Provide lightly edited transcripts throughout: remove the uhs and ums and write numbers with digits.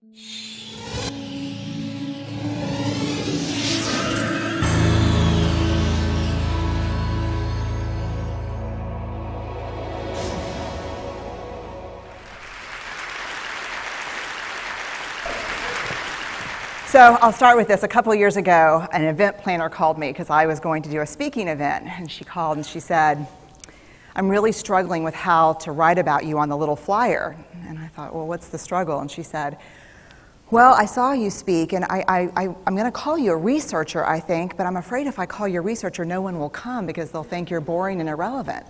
So I'll start with this. A couple of years ago, an event planner called me because I was going to do a speaking event. And she called and she said, I'm really struggling with how to write about you on the little flyer. And I thought, well, what's the struggle? And she said, well, I saw you speak, and I'm going to call you a researcher, I think, but I'm afraid if I call you a researcher, no one will come because they'll think you're boring and irrelevant.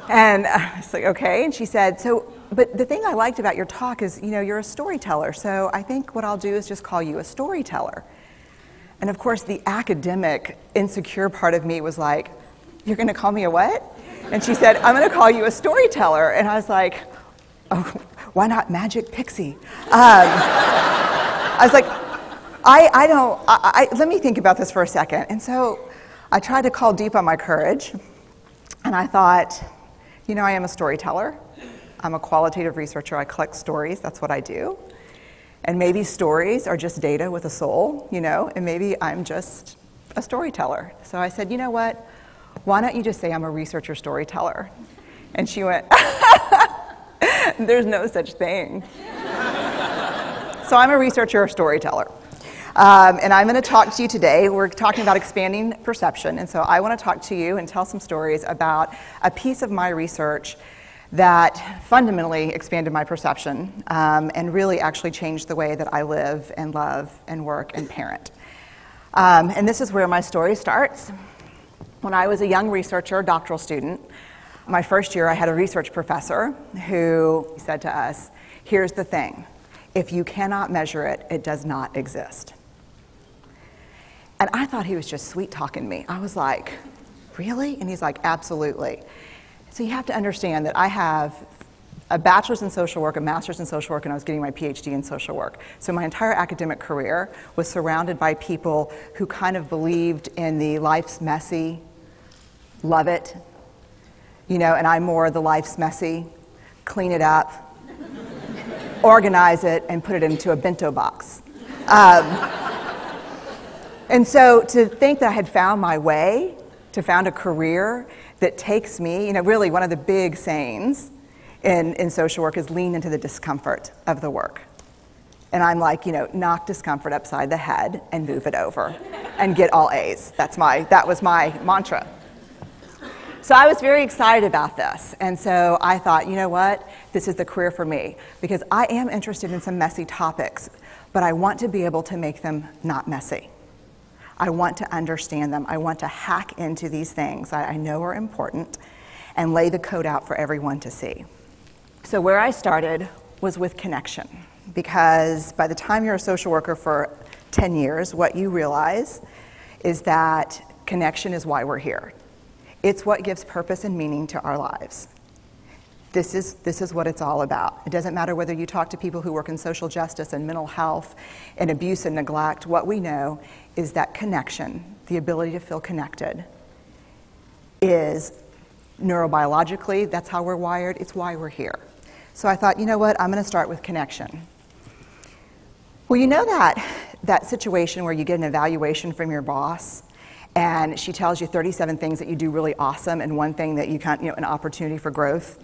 And I was like, okay. And she said, but the thing I liked about your talk is, you're a storyteller, so I think what I'll do is just call you a storyteller. And of course, the academic, insecure part of me was like, you're going to call me a what? And she said, I'm going to call you a storyteller. And I was like, oh, why not Magic Pixie? I was like, let me think about this for a second. And so I tried to call deep on my courage, and I thought, I am a storyteller. I'm a qualitative researcher. I collect stories. That's what I do. And maybe stories are just data with a soul, and maybe I'm just a storyteller. So I said, you know what? Why don't you just say I'm a researcher storyteller? And she went, there's no such thing. So I'm a researcher or storyteller. And I'm going to talk to you today. We're talking about expanding perception. And so I want to talk to you and tell some stories about a piece of my research that fundamentally expanded my perception and really actually changed the way that I live and love and work and parent. And this is where my story starts. When I was a young researcher, doctoral student, my first year I had a research professor who said to us, here's the thing, if you cannot measure it, it does not exist. And I thought he was just sweet-talking me. I was like, really? And he's like, absolutely. So you have to understand that I have a bachelor's in social work, a master's in social work, and I was getting my PhD in social work. So my entire academic career was surrounded by people who kind of believed in the life's messy, love it, and I'm more the life's messy, clean it up, organize it, and put it into a bento box. And so to think that I had found my way, to found a career that takes me, really one of the big sayings in social work is lean into the discomfort of the work. And I'm like, knock discomfort upside the head and move it over and get all A's. That was my mantra. So I was very excited about this. And so I thought, you know what? This is the career for me because I am interested in some messy topics, but I want to be able to make them not messy. I want to understand them. I want to hack into these things that I know are important and lay the code out for everyone to see. So where I started was with connection, because by the time you're a social worker for 10 years, what you realize is that connection is why we're here. It's what gives purpose and meaning to our lives. This is what it's all about. It doesn't matter whether you talk to people who work in social justice and mental health and abuse and neglect. What we know is that connection, the ability to feel connected, is neurobiologically, that's how we're wired. It's why we're here. So I thought, you know what? I'm going to start with connection. Well, that situation where you get an evaluation from your boss and she tells you 37 things that you do really awesome and one thing that you can't, an opportunity for growth.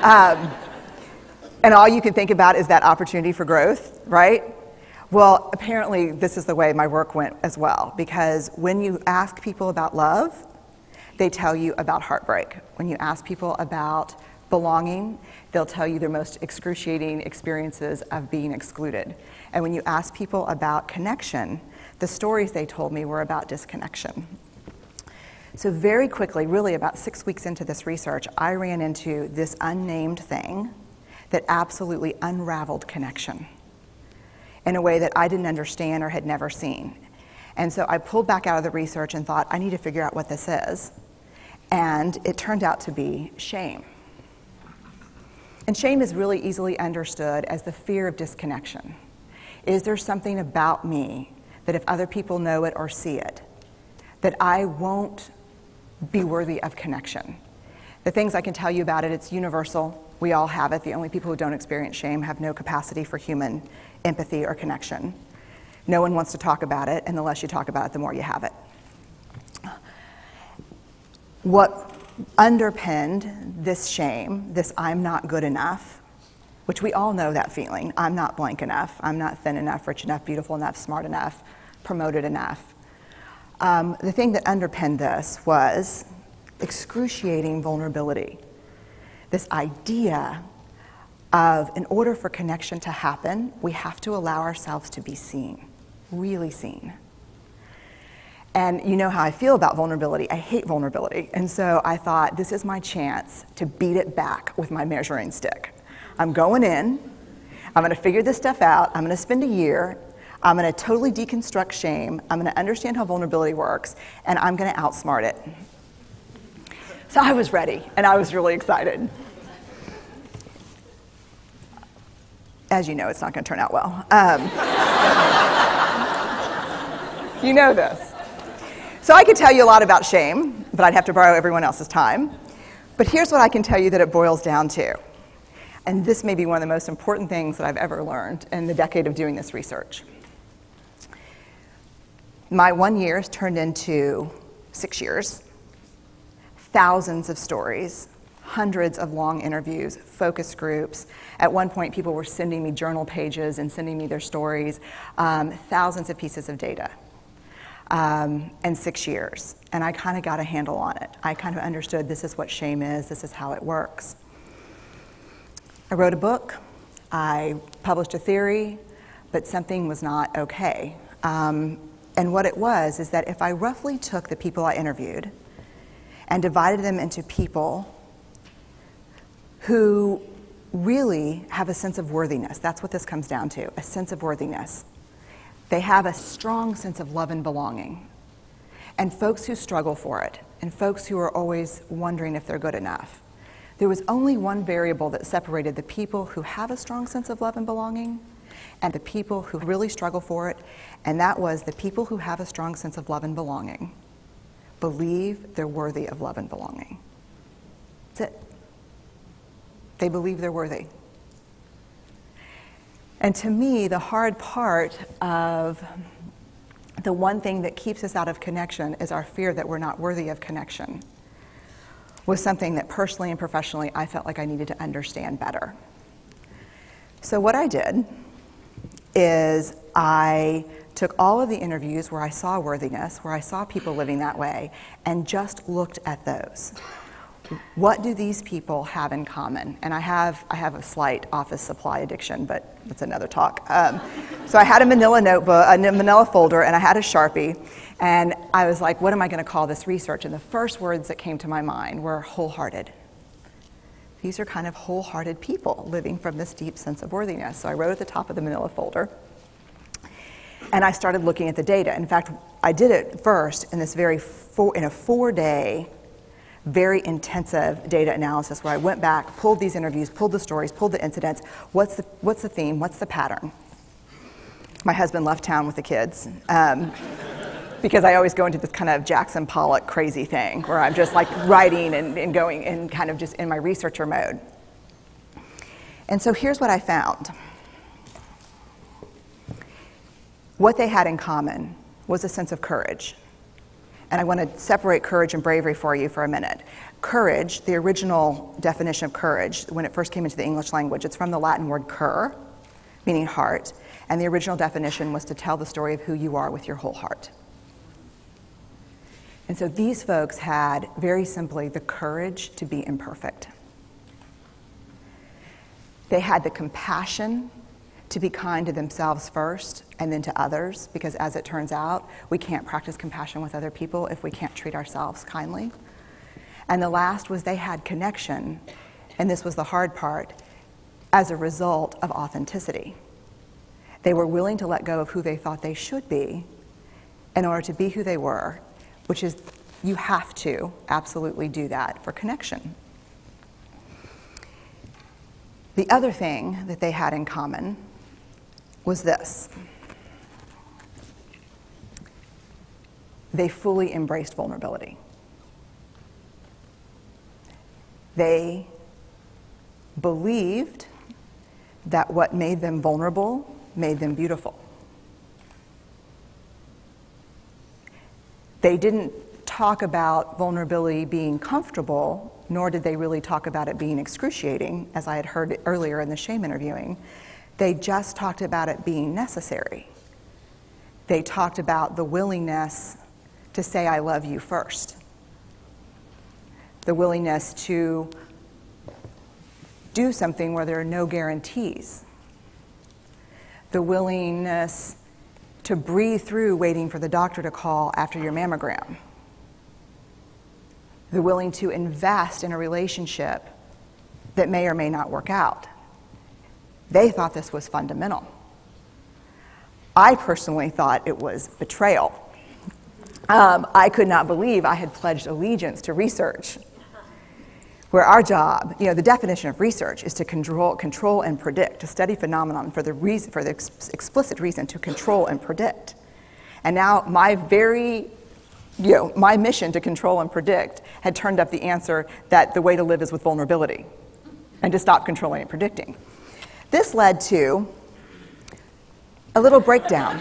And all you can think about is that opportunity for growth, right? Well, apparently this is the way my work went as well, because when you ask people about love, they tell you about heartbreak. When you ask people about belonging, they'll tell you their most excruciating experiences of being excluded. And when you ask people about connection, the stories they told me were about disconnection. So very quickly, really about 6 weeks into this research, I ran into this unnamed thing that absolutely unraveled connection in a way that I didn't understand or had never seen. And so I pulled back out of the research and thought, I need to figure out what this is. And it turned out to be shame. And shame is really easily understood as the fear of disconnection. Is there something about me that if other people know it or see it, that I won't be worthy of connection? The things I can tell you about it, it's universal. We all have it. The only people who don't experience shame have no capacity for human empathy or connection. No one wants to talk about it, and the less you talk about it, the more you have it. What underpinned this shame, this I'm not good enough, which we all know that feeling, I'm not blank enough, I'm not thin enough, rich enough, beautiful enough, smart enough, promoted enough. The thing that underpinned this was excruciating vulnerability. This idea of, in order for connection to happen, we have to allow ourselves to be seen, really seen. And you know how I feel about vulnerability. I hate vulnerability. And so I thought, this is my chance to beat it back with my measuring stick. I'm going in, I'm going to figure this stuff out, I'm going to spend a year, I'm going to totally deconstruct shame, I'm going to understand how vulnerability works, and I'm going to outsmart it. So I was ready, and I was really excited. As you know, it's not going to turn out well. You know this. So I could tell you a lot about shame, but I'd have to borrow everyone else's time. But here's what I can tell you that it boils down to. And this may be one of the most important things that I've ever learned in the decade of doing this research. My 1 year has turned into 6 years, thousands of stories, hundreds of long interviews, focus groups. At one point, people were sending me journal pages and sending me their stories, thousands of pieces of data. And 6 years. And I kind of got a handle on it. I kind of understood this is what shame is, this is how it works. I wrote a book, I published a theory, but something was not okay. And what it was is that if I roughly took the people I interviewed and divided them into people who really have a sense of worthiness, that's what this comes down to, a sense of worthiness. They have a strong sense of love and belonging. And folks who struggle for it, and folks who are always wondering if they're good enough. There was only one variable that separated the people who have a strong sense of love and belonging and the people who really struggle for it, and that was the people who have a strong sense of love and belonging believe they're worthy of love and belonging. That's it. They believe they're worthy. And to me, the hard part of the one thing that keeps us out of connection is our fear that we're not worthy of connection, was something that personally and professionally I felt like I needed to understand better. So what I did is I took all of the interviews where I saw worthiness, where I saw people living that way, and just looked at those. What do these people have in common? And I have a slight office supply addiction, but that's another talk. So I had a manila notebook, a manila folder, and I had a Sharpie, and I was like, what am I going to call this research? And the first words that came to my mind were wholehearted. These are kind of wholehearted people living from this deep sense of worthiness. So I wrote at the top of the manila folder, and I started looking at the data. In fact, I did it first in this in a 4-day, very intensive data analysis where I went back, pulled these interviews, pulled the stories, pulled the incidents. What's the theme? What's the pattern? My husband left town with the kids because I always go into this kind of Jackson Pollock crazy thing where I'm just like writing and going and kind of just in my researcher mode. And so here's what I found. What they had in common was a sense of courage. And I want to separate courage and bravery for you for a minute. Courage, the original definition of courage, when it first came into the English language, it's from the Latin word cur, meaning heart. And the original definition was to tell the story of who you are with your whole heart. And so these folks had, very simply, the courage to be imperfect. They had the compassion to be kind to themselves first and then to others, because as it turns out, we can't practice compassion with other people if we can't treat ourselves kindly. And the last was they had connection, and this was the hard part, as a result of authenticity. They were willing to let go of who they thought they should be in order to be who they were, which is, you have to absolutely do that for connection. The other thing that they had in common was this. They fully embraced vulnerability. They believed that what made them vulnerable made them beautiful. They didn't talk about vulnerability being comfortable, nor did they really talk about it being excruciating, as I had heard earlier in the shame interviewing. They just talked about it being necessary. They talked about the willingness to say I love you first. The willingness to do something where there are no guarantees. The willingness to breathe through waiting for the doctor to call after your mammogram. The willing to invest in a relationship that may or may not work out. They thought this was fundamental. I personally thought it was betrayal. I could not believe I had pledged allegiance to research, where our job, the definition of research is to control and predict, to study phenomenon for the explicit reason to control and predict. And now my mission to control and predict had turned up the answer that the way to live is with vulnerability and to stop controlling and predicting. This led to a little breakdown,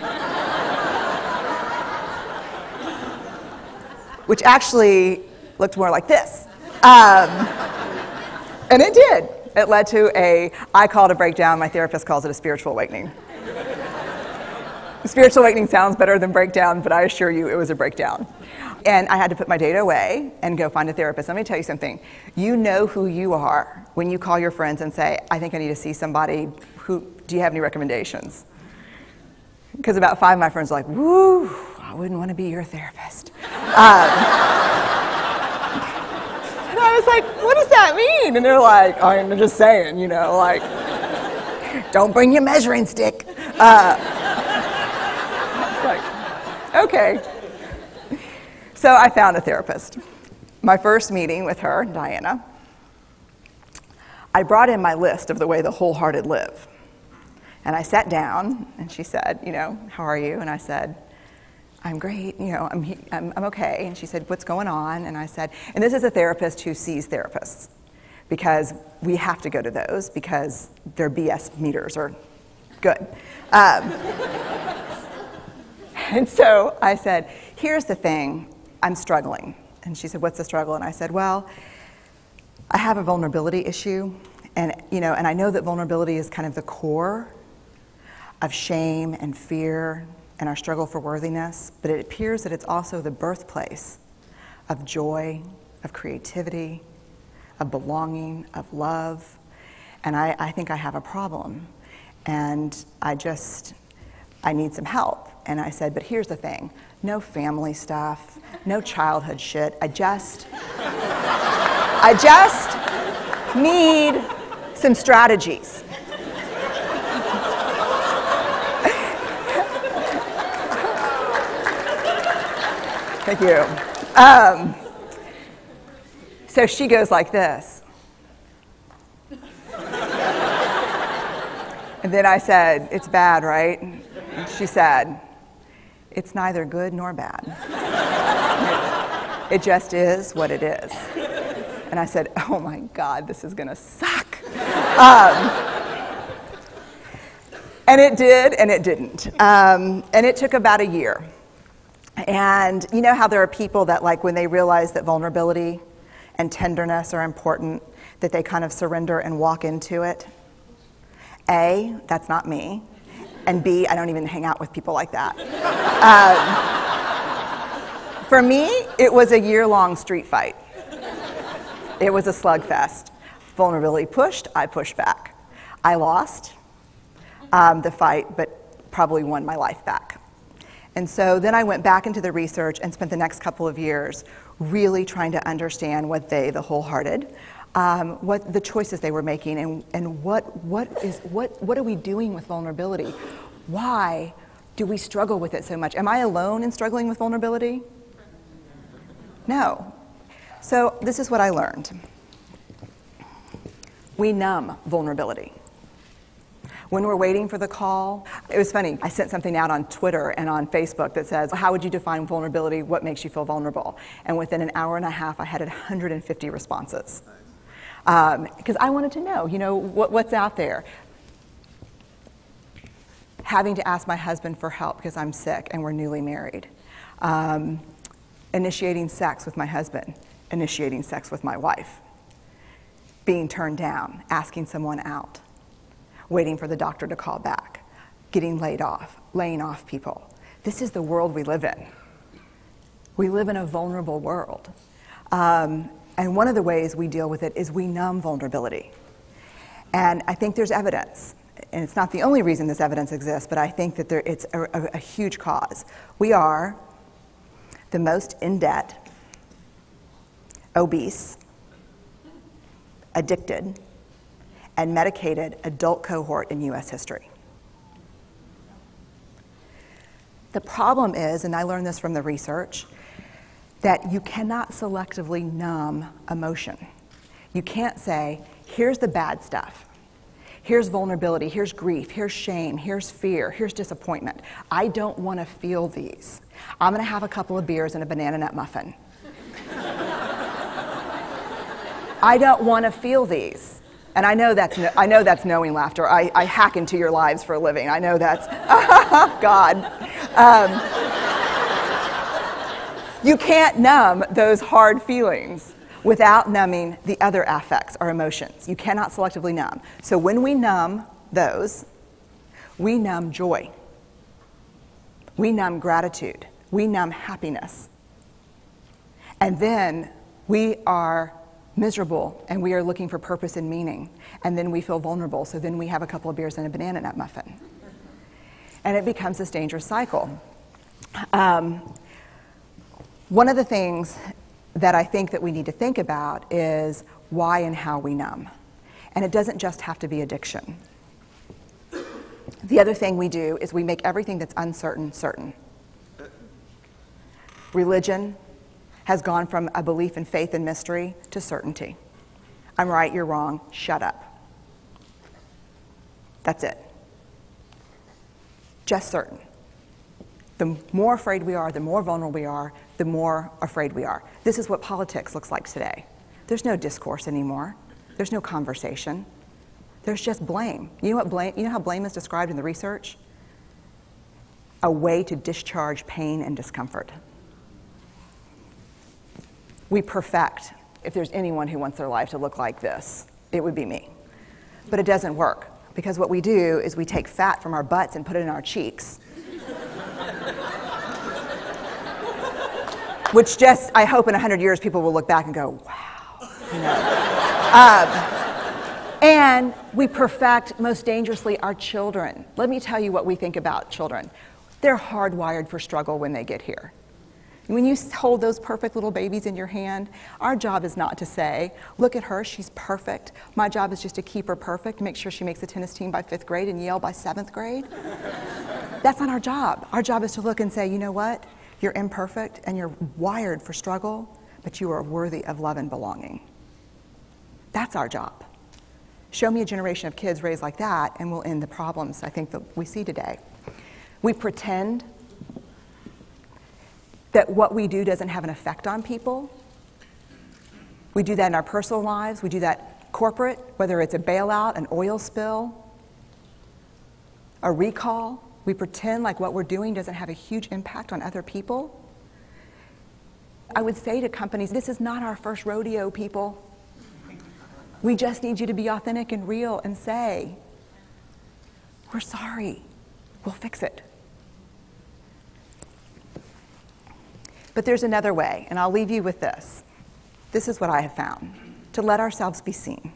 which actually looked more like this. And it did. It led to I call it a breakdown, my therapist calls it a spiritual awakening. Spiritual awakening sounds better than breakdown, but I assure you it was a breakdown. And I had to put my data away and go find a therapist. Let me tell you something. You know who you are when you call your friends and say, I think I need to see somebody. Do you have any recommendations? Because about 5 of my friends are like, woo, I wouldn't want to be your therapist. And I was like, what does that mean? And they're like, I'm just saying, don't bring your measuring stick. It's like, okay. So I found a therapist. My first meeting with her, Diana, I brought in my list of the way the wholehearted live. And I sat down, and she said, how are you? And I said, I'm great, I'm okay. And she said, what's going on? And I said, and this is a therapist who sees therapists, because we have to go to those because their BS meters are good. And so I said, here's the thing, I'm struggling. And she said, what's the struggle? And I said, well, I have a vulnerability issue, and and I know that vulnerability is kind of the core of shame and fear and our struggle for worthiness, but it appears that it's also the birthplace of joy, of creativity, of belonging, of love, and I think I have a problem, and I need some help. And I said, but here's the thing, no family stuff, no childhood shit, I just need some strategies. Thank you. So she goes like this. And then I said, it's bad, right? And she said, it's neither good nor bad. It just is what it is. And I said, oh my God, this is gonna suck. And it did, and it didn't. And it took about a year. And you know how there are people that, like, when they realize that vulnerability and tenderness are important, that they kind of surrender and walk into it? A, that's not me. And B, I don't even hang out with people like that. For me, it was a year-long street fight. It was a slugfest. Vulnerability pushed, I pushed back. I lost the fight, but probably won my life back. And so then I went back into the research and spent the next couple of years really trying to understand what the wholehearted, what the choices they were making, and what are we doing with vulnerability? Why do we struggle with it so much? Am I alone in struggling with vulnerability? No. So this is what I learned. We numb vulnerability. When we're waiting for the call, it was funny, I sent something out on Twitter and on Facebook that says, how would you define vulnerability? What makes you feel vulnerable? And within an hour and a half, I had 150 responses. Because I wanted to know, what's out there. Having to ask my husband for help because I'm sick and we're newly married. Initiating sex with my husband. Initiating sex with my wife. Being turned down. Asking someone out. Waiting for the doctor to call back. Getting laid off. Laying off people. This is the world we live in. We live in a vulnerable world. And one of the ways we deal with it is we numb vulnerability. And I think there's evidence, and it's not the only reason this evidence exists, but I think that it's a huge cause. We are the most in debt, obese, addicted, and medicated adult cohort in U.S. history. The problem is, and I learned this from the research, that you cannot selectively numb emotion. You can't say, here's the bad stuff. Here's vulnerability, here's grief, here's shame, here's fear, here's disappointment. I don't want to feel these. I'm going to have a couple of beers and a banana nut muffin. I don't want to feel these. And I know that's knowing laughter. I hack into your lives for a living. I know that's, God. You can't numb those hard feelings without numbing the other affects or emotions. You cannot selectively numb. So when we numb those, we numb joy. We numb gratitude. We numb happiness. And then we are miserable and we are looking for purpose and meaning. And then we feel vulnerable. So then we have a couple of beers and a banana nut muffin. And it becomes this dangerous cycle. One of the things that I think that we need to think about is why and how we numb. And it doesn't just have to be addiction. The other thing we do is we make everything that's uncertain certain. Religion has gone from a belief in faith and mystery to certainty. I'm right, you're wrong, shut up. That's it. Just certain. The more afraid we are, the more vulnerable we are, the more afraid we are. This is what politics looks like today. There's no discourse anymore. There's no conversation. There's just blame. You know how blame is described in the research? A way to discharge pain and discomfort. We perfect. If there's anyone who wants their life to look like this, it would be me. But it doesn't work, because what we do is we take fat from our butts and put it in our cheeks. Which just, I hope in 100 years people will look back and go, wow. And we perfect, most dangerously, our children. Let me tell you what we think about children. They're hardwired for struggle when they get here. When you hold those perfect little babies in your hand, our job is not to say, look at her, she's perfect. My job is just to keep her perfect, make sure she makes the tennis team by 5th grade and Yale by 7th grade. That's not our job. Our job is to look and say, you know what? You're imperfect and you're wired for struggle, but you are worthy of love and belonging. That's our job. Show me a generation of kids raised like that and we'll end the problems I think that we see today. We pretend that what we do doesn't have an effect on people. We do that in our personal lives. We do that corporate, whether it's a bailout, an oil spill, a recall. We pretend like what we're doing doesn't have a huge impact on other people. I would say to companies, this is not our first rodeo, people. We just need you to be authentic and real and say, we're sorry, we'll fix it. But there's another way, and I'll leave you with this. This is what I have found. To let ourselves be seen,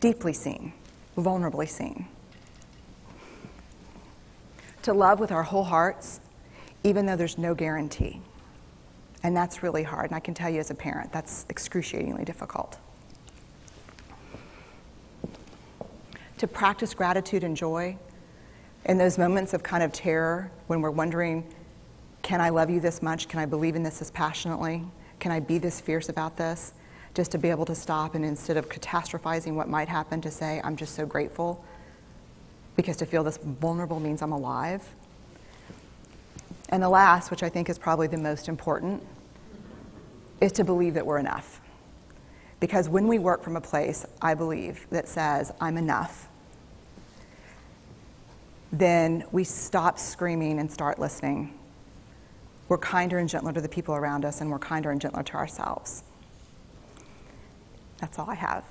deeply seen, vulnerably seen. To love with our whole hearts, even though there's no guarantee. And that's really hard, and I can tell you as a parent, that's excruciatingly difficult. To practice gratitude and joy in those moments of kind of terror when we're wondering, can I love you this much? Can I believe in this as passionately? Can I be this fierce about this? Just to be able to stop and instead of catastrophizing what might happen, to say, I'm just so grateful. Because to feel this vulnerable means I'm alive. And the last, which I think is probably the most important, is to believe that we're enough. Because when we work from a place, I believe, that says, I'm enough, then we stop screaming and start listening. We're kinder and gentler to the people around us, and we're kinder and gentler to ourselves. That's all I have.